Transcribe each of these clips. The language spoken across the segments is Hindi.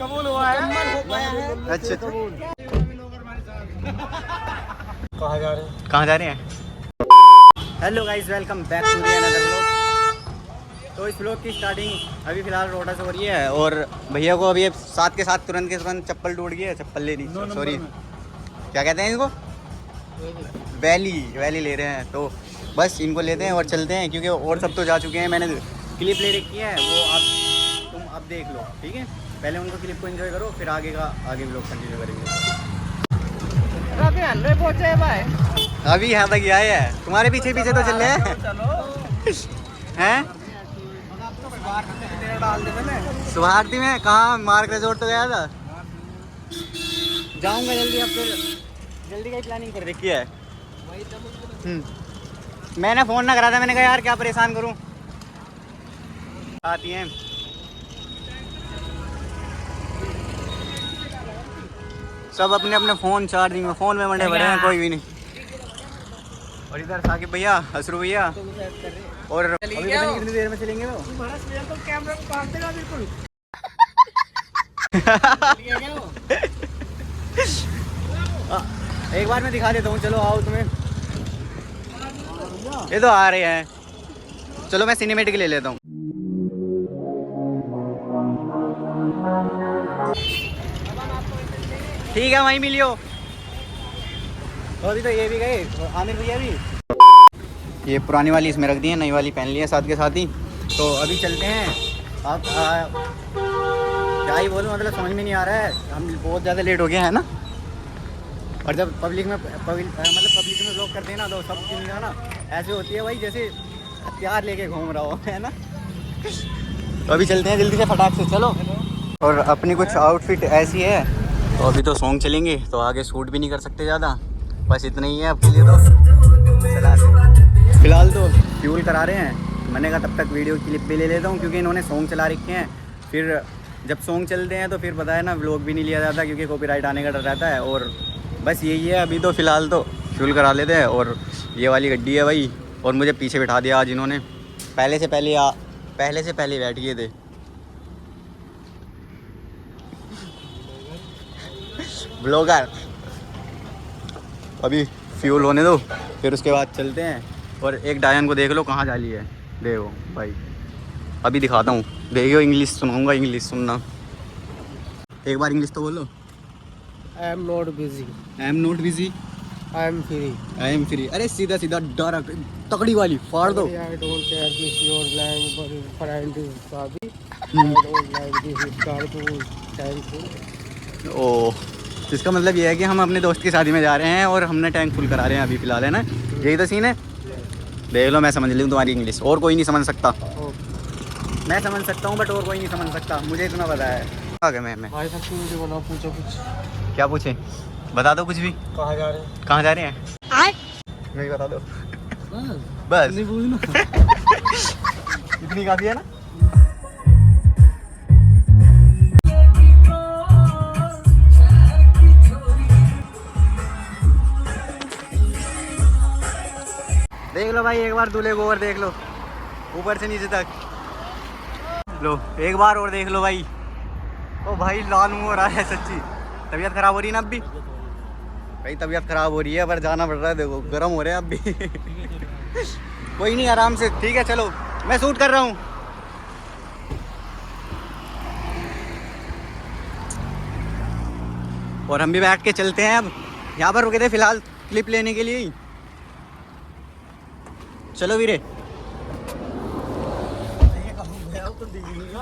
कबूल हुआ है। अच्छा कहाँ जा रहे हैं? कहाँ जा रहे हैं? Hello guys, welcome back to another vlog. तो इस व्लॉग की स्टार्टिंग अभी फिलहाल रोडा से हो रही है और भैया को अभी साथ के साथ तुरंत के तुरंत चप्पल टूट गई है। चप्पल लेनी, सॉरी क्या कहते हैं इसको, वैली ले रहे हैं। तो बस इनको लेते हैं और चलते हैं, क्योंकि और सब तो जा चुके हैं। मैंने क्लिप ले रखी है, वो आप तुम अब देख लो, ठीक है? पहले उनको क्लिप को एंजॉय करो, फिर आगे व्लॉग कंटिन्यू करेंगे। पहुंचे भाई, अभी यहाँ तक आए हैं, तुम्हारे पीछे पीछे तो चल रहे हैं। हैं सुभारती में कहाँ? मार्ग रिजोर्ट तो गया था, जाऊंगा जल्दी। अब फिर जल्दी का ही प्लानिंग कर रखी है। मैंने फ़ोन ना करा था, मैंने कहा यार क्या परेशान करूं। आती हैं सब अपने अपने फ़ोन चार्जिंग में, फ़ोन में मंडे भरे हैं, कोई भी नहीं। और इधर साकिब भैया, असरू भैया, और अभी पता नहीं कितनी देर में चलेंगे वो। तो कैमरा काट देगा बिल्कुल। एक बार मैं दिखा देता हूँ, चलो आओ। तुम्हें ये तो आ रहे हैं, चलो मैं सिनेमेटिक ले लेता हूँ। ठीक है, वहीं मिलियो। तो अभी तो ये भी गए, आमिर भैया भी। ये पुरानी वाली इसमें रख दी है, नई वाली पहन ली है साथ के साथ ही। तो अभी चलते हैं। आप क्या ही बोलूं, मतलब समझ में नहीं आ रहा है, हम बहुत ज़्यादा लेट हो गए हैं ना। और जब पब्लिक में व्लॉग करते हैं ना, तो सब चीज़ ना ऐसे होती है भाई, जैसे हथियार लेके घूम रहा हो, है ना। तो अभी चलते हैं जल्दी से, फटाक से चलो। और अपनी कुछ आउटफिट ऐसी है। तो अभी तो सॉन्ग चलेंगे, तो आगे शूट भी नहीं कर सकते ज़्यादा, बस इतना ही है आपके लिए। तो फिलहाल तो फ्यूल करा रहे हैं। मैंने कहा तब तक वीडियो क्लिप भी ले लेता हूँ, क्योंकि इन्होंने सॉन्ग चला रखे हैं। फिर जब सॉन्ग चलते हैं तो फिर पता है ना, व्लॉग भी नहीं लिया जाता, क्योंकि कॉपीराइट आने का डर रहता है। और बस यही है, अभी तो फ़िलहाल तो फ्यूल करा लेते हैं। और ये वाली गड्डी है भाई, और मुझे पीछे बिठा दिया आज इन्होंने। पहले से पहले बैठ गए थे। ब्लॉगर। अभी फ्यूल होने दो, फिर उसके बाद चलते हैं। और एक डायन को देख लो कहाँ जा ली है, देखो भाई, अभी दिखाता हूँ, देखियो। इंग्लिश सुनाऊंगा, इंग्लिश सुनना। एक बार इंग्लिश तो बोलो। I am not busy, I am not busy, I am free, I am free. अरे सीधा सीधा डायरेक्ट तकड़ी वाली फाड़ दो। I don't care this your language friend is साबी, I don't like this cartoon, thank you. Oh, इसका मतलब ये है कि हम अपने दोस्त की शादी में जा रहे हैं और हमने टैंक फुल करा रहे हैं अभी फ़िलहाल, है ना। यही तो सीन है। देख लो, मैं समझ लूँ तुम्हारी इंग्लिश, और कोई नहीं समझ सकता। मैं समझ सकता हूँ, बट और कोई नहीं समझ सकता, मुझे इतना पता है। आगे मैं भाई साहब वीडियो बनाओ, पूछो कुछ। क्या पूछें, बता दो कुछ भी। कहाँ जा रहे हैं? कहाँ जा रहे हैं? नहीं बता दो बस। नहीं पूछना। इतनी काफ़ी है ना। देख लो भाई, एक बार दूल्हे को और देख लो, ऊपर से नीचे तक। लो एक बार और देख लो भाई। ओ भाई, लाल मुँह हो रहा है सच्ची। तबीयत ख़राब हो रही है ना अब भी भाई, तबीयत ख़राब हो रही है, पर जाना पड़ रहा है। देखो गर्म हो रहे हैं अब भी। कोई नहीं, आराम से, ठीक है। चलो मैं शूट कर रहा हूँ। और हम भी बैठ के चलते हैं। अब यहाँ पर रुके थे फ़िलहाल क्लिप लेने के लिए ही। चलो वीरे।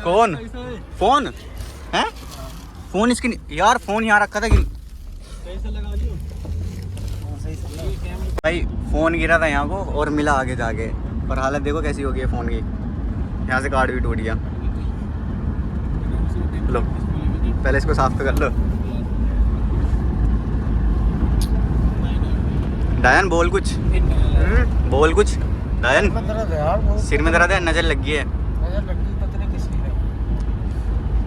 कौन? फोन है? फोन इसकी यार, फोन यहाँ रखा था कि भाई, फोन गिरा था यहाँ को और मिला आगे जाके। पर हालत देखो कैसी हो गई है फ़ोन की, यहाँ से कार्ड भी टूट गया। लो पहले इसको साफ तो कर लो। डायन बोल कुछ, बोल कुछ डायन। सिर में दर्द है, नज़र लग गई है।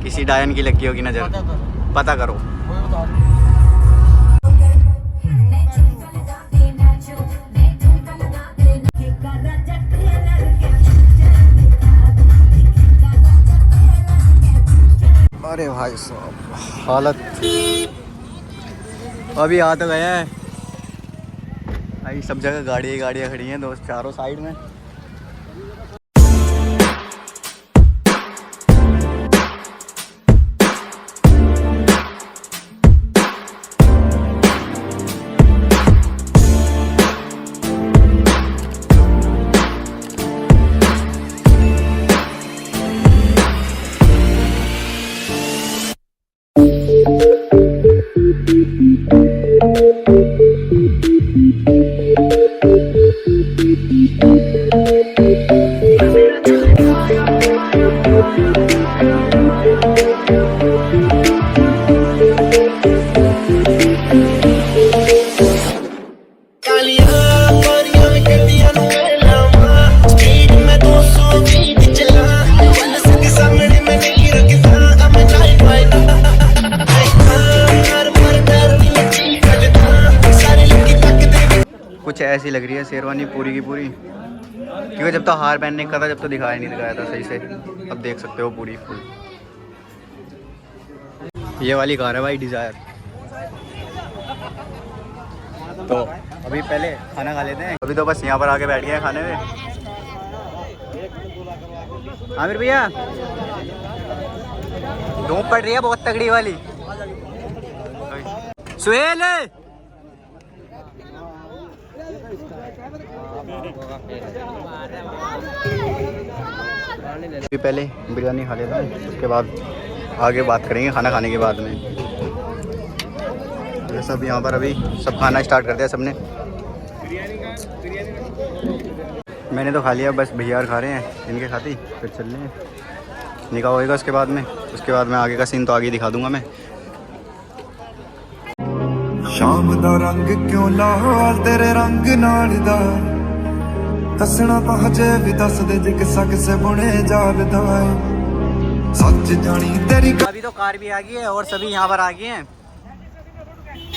किसी डायन की लगी होगी नज़र, पता करो। अरे भाई साहब हालत अभी आ तो गया है भाई। सब जगह गाड़ियाँ खड़ी हैं दोस्त, चारों साइड में। कुछ ऐसी लग रही है शेरवानी पूरी की पूरी, क्योंकि जब तो हार पहनने का था जब तो दिखाया था सही से। अब देख सकते हो पूरी फुल। ये वाली कार है भाई डिज़ायर। तो अभी पहले खाना खा लेते हैं। अभी तो बस यहाँ पर आके बैठ गए हैं खाने में। आमिर भैया धूप पड़ रही है बहुत तगड़ी वाली। सुहेल पहले बिरयानी खा लेता हूँ, उसके बाद आगे बात करेंगे खाना खाने के बाद में। ये सब यहाँ पर अभी सब खाना स्टार्ट कर दिया सबने। मैंने तो खा लिया, बस भैया खा रहे हैं, इनके खाती फिर चल रहे हैं। निकाह होएगा उसके बाद में आगे का सीन तो आगे दिखा दूंगा मैं। शाम दा रंग क्यों लाल तेरे रंग नाल दा दसना तो हजे भी दस दे जिक सक से बुने जागदा है सच जानी तेरी। अभी तो कार भी आ गई है और सभी यहाँ पर आ गए हैं,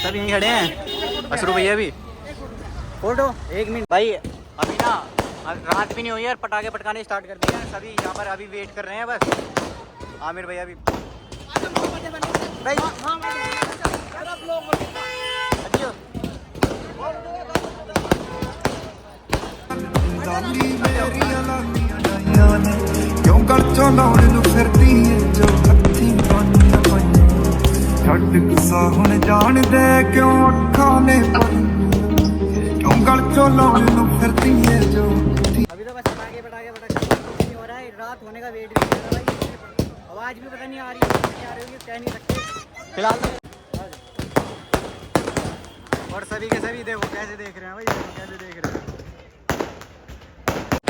सब यहीं खड़े हैं। अशरू भैया भी फोटो 1 मिनट भाई। अभी ना रात भी नहीं हुई है और पटाखे पटकाने स्टार्ट कर दिए हैं। सभी यहाँ पर अभी वेट कर रहे हैं बस। आमिर भैया भी भाई क्यों कर चौलाने नु फिरदी है जो हत्थी पानियां पाइयां छੱਡ किसा हुन जान दे क्यों अखां ने क्यों कर चौलाने नु फिरदी है जो। अभी तो बस पटाखे नहीं हो रहा है, रात होने का वेट भी कर रहा है भाई। आवाज भी पता नहीं आ रही है, क्या आ रही है कह नहीं सकते फिलहाल। और सभी के सभी देखो कैसे देख रहे हैं भाई, कैसे देख रहे हैं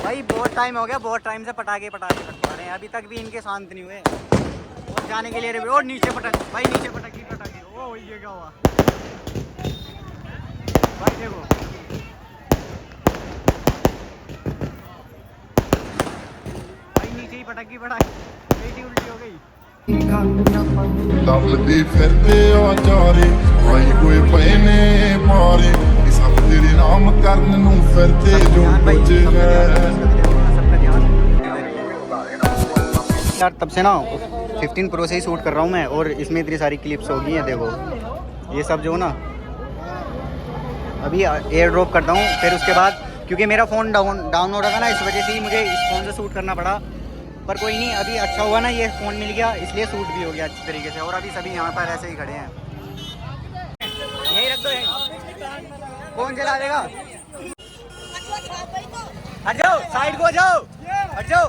भाई। बहुत टाइम हो गया, बहुत टाइम से पटाखे पटवा रहे हैं, अभी तक भी इनके शांत नहीं हुए। और जाने के लिए और नीचे पटाखे भाई, नीचे पटाखे ओ ये क्या हुआ भाई। देखो भाई नीचे ही पटाखे बेटी उल्टी हो गई। ਲੱਭਦੇ ਫਿਰਦੇ ਆ ਜਾਰੇ ਭਾਈ ਕੋਈ ਪਏ ਨੇ ਮਾਰੇ ਸਭ ਤੇਰੇ ਨਾਮ ਕਰਨ ਨੂੰ ਫਿਰਦੇ ਜੋ ਕੁਝ ਹੈ। यार तब से ना 15 Pro से ही शूट कर रहा हूँ मैं, और इसमें इतनी सारी क्लिप्स हो गई हैं। देखो ये सब जो ना अभी एयर ड्रॉप करता हूँ, फिर उसके बाद क्योंकि मेरा फ़ोन डाउन हो रहा था ना, इस वजह से ही मुझे इस फ़ोन से शूट करना पड़ा। पर कोई नहीं, अभी अच्छा हुआ ना ये फ़ोन मिल गया, इसलिए शूट भी हो गया अच्छी तरीके से। और अभी सभी यहाँ पर ऐसे ही खड़े हैं। यही रख दो, यही कौन चला देगा। हट जाओ, साइड को जाओ, हट जाओ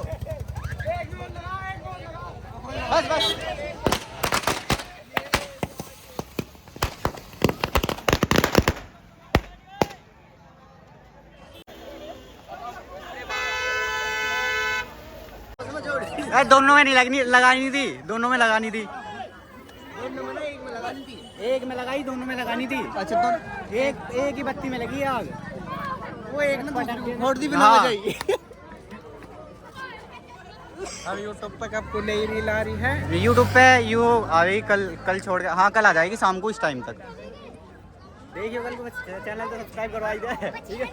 बस बस। दोनों में नहीं लगानी थी, दोनों में लगानी थी। एक में लगाई, दोनों में लगानी थी। अच्छा तो एक ही बत्ती में लगी आग, वो एक ने छोड़ दी बिना बजाई। अब यूट्यूब पे आपको नई रील आ रही है, यूट्यूब पे यू आ रही कल छोड़ के। हाँ कल आ जाएगी शाम को इस टाइम तक। देखिए कल को चैनल को सब्सक्राइब करवाई जाए, ठीक है।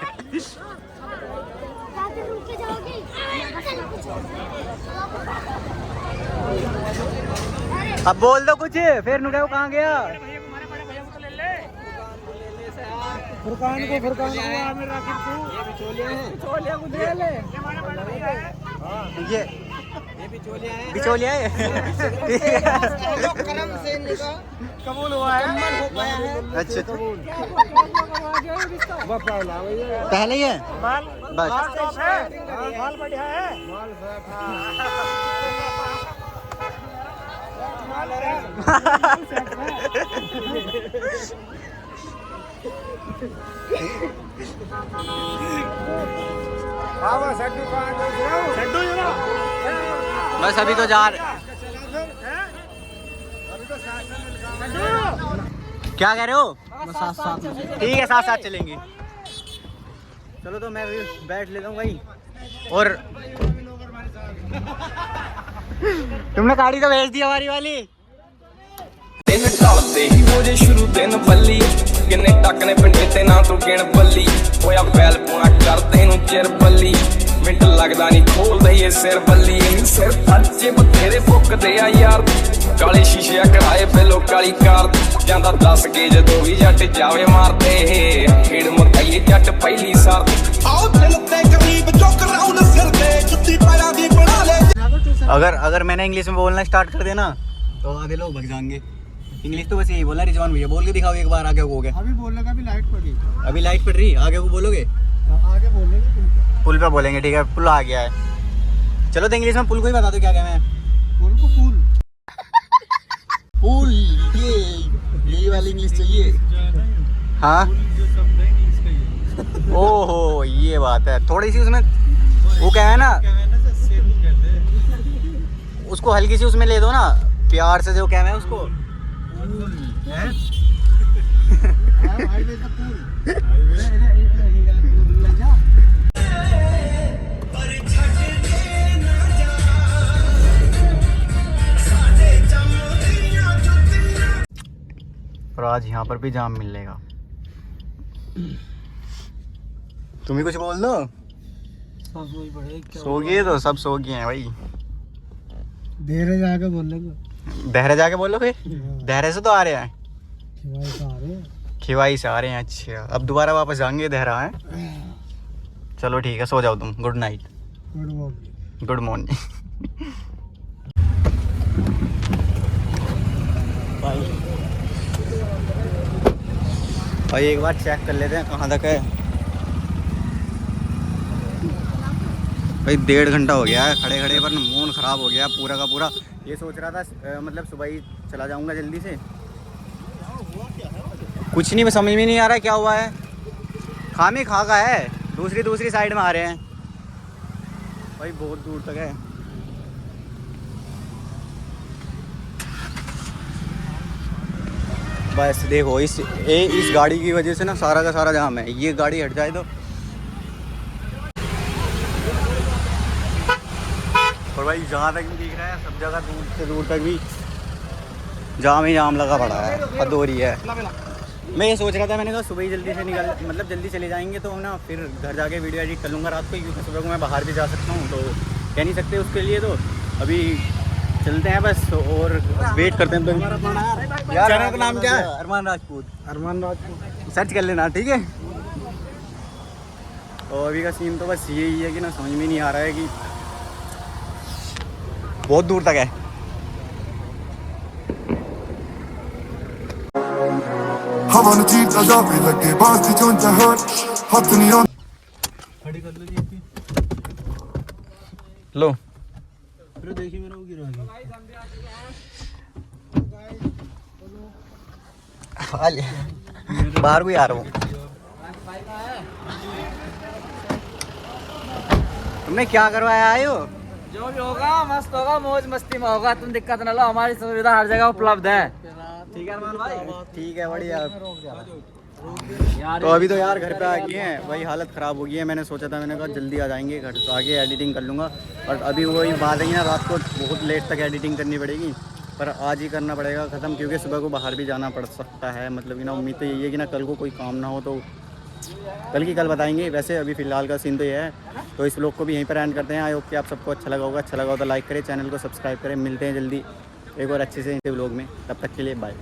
अब बोल दो कुछ, फिर नुटे वो कहाँ गया? फुरकान को आमिर राकिब को ये बिचौलिया को दे ले। ये बिचौलिया है। करम से निकाह कबूल हुआ है, हो पाया है। अच्छा पहला पहले ही है बस। माल बढ़िया है। बस अभी तो जा क्या कह रहे हो? ठीक है, साथ साथ चलेंगे। चलो तो मैं भी बैठ लेता हूँ भाई। और तुमने गाड़ी तो भेज दी हमारी वाली। दिन ढलते ही हो जे शुरू दिन बल्ली किन्ने टकने पिंडे ते ना तू गिण बल्ली होया बैल पुणा करदे नु चिर बल्ली मिंट लगदा नहीं खोलदे ये सिर बल्ली सिर अच्छे बथेरे फुकदे आ यार काले शीशे कराए बेलो काली कार ਜਾਂਦਾ ਦੱਸ ਕੇ ਜਦੋਂ ਵੀ ਜੱਟ ਜਾਵੇ ਮਾਰਦੇ ਖੇੜ ਮਕਾਈ ਜੱਟ ਪਹਿਲੀ ਸਾਰ ਆਉ ਦਿਲ ਤੇ ਗਰੀਬ ਚੁੱਕ ਰਾਉਣ ਸਿਰ ਤੇ ਜੁੱਤੀ ਪੈਰਾਂ ਦੀ ਬਣਾ ਲੈ। अगर मैंने इंग्लिश में बोलना स्टार्ट कर देना तो आधे लोग भग जाएंगे। इंग्लिश तो बस यही बोला रिजवान भैया, बोल के दिखाओ एक बार आगे को। अभी बोलने का भी लाइट पड़ी, अभी लाइट पड़ रही, आगे को बोलोगे? आगे बोलेंगे पुल पे बोलेंगे, ठीक है। पुल आ गया है। चलो तो इंग्लिश में पुल को ही बता दो क्या कहना है। पुल को पुल ये वाली इंग्लिश चाहिए। हाँ ओहो ये बात है, थोड़ी सी उसमें वो क्या है ना, उसको हल्की सी उसमें ले दो ना प्यार से, जो क्या है उसको और आज यहाँ पर भी जाम मिलेगा। तुम ही कुछ बोल दो। सो गए तो सब सो गए हैं भाई। देहरे जाके बोलेंगे। दहरे जाके बोलोगे? दहरे से तो आ रहे हैं, खिवाई से आ रहे हैं। खिवाई से आ रहे हैं। अच्छा अब दोबारा वापस जाएंगे दहरा है। चलो ठीक है, सो जाओ तुम। Good night, good morning. Good morning. भाई एक बार चेक कर लेते हैं कहाँ तक है। भाई 1.5 घंटा हो गया है खड़े खड़े, पर मूड ख़राब हो गया पूरा का पूरा। ये सोच रहा था मतलब सुबह ही चला जाऊंगा जल्दी से, कुछ नहीं समझ में नहीं आ रहा है क्या हुआ है। खामी खा का है, दूसरी साइड में आ रहे हैं भाई, बहुत दूर तक है। बस देखो इस गाड़ी की वजह से ना सारा का सारा जाम है। ये गाड़ी हट जाए तो, और भाई जहाँ तक भी दिख रहा है सब जगह दूर से दूर तक भी जाम ही जाम लगा पड़ा है, हद हो रही है। मैं ये सोच रहा था, मैंने कहा सुबह ही जल्दी से मतलब जल्दी चले जाएंगे तो ना फिर घर जाके वीडियो एडिट कर लूँगा रात को, क्योंकि सुबह को मैं बाहर भी जा सकता हूँ, तो कह नहीं सकते उसके लिए। तो अभी चलते हैं बस और वेट करते हैं। तो यार चैनल का नाम क्या है? अरमान राजपूत सर्च कर लेना, ठीक है। और अभी का सीन तो बस यही है कि ना समझ में नहीं आ रहा है कि बहुत दूर तक है। हवा नु चीटा जावे लगे बास दी जोन चाहत हाथ नहीं आ खड़ी कर लो जी इसकी। लो फिर देखिए मेरा वो गिरा गया। बाहर को ही आ रहा हूँ। तुमने क्या करवाया आए हो? जो भी होगा मस्त होगा, मौज मस्ती में होगा, तुम दिक्कत न लो, हमारी सुविधा हर जगह उपलब्ध है। ठीक है अरमान भाई, ठीक है बढ़िया। तो अभी तो यार घर पे आ गए हैं, वही हालत ख़राब हो गई है। मैंने सोचा था, मैंने कहा जल्दी आ जाएंगे घर, तो आगे एडिटिंग कर लूँगा। और अभी वही बात है ना, रात को बहुत लेट तक एडिटिंग करनी पड़ेगी, पर आज ही करना पड़ेगा ख़त्म, क्योंकि सुबह को बाहर भी जाना पड़ सकता है। मतलब कि ना उम्मीद तो यही है कि ना कल को कोई काम ना हो, तो कल की कल बताएंगे। वैसे अभी फ़िलहाल का सीन तो ये है। तो इस व्लॉग को भी यहीं पर एंड करते हैं। आई होप कि आप सबको अच्छा लगा होगा। अच्छा लगा हो तो लाइक करें, चैनल को सब्सक्राइब करें। मिलते हैं जल्दी एक और अच्छे से व्लॉग में, तब तक के लिए बाय।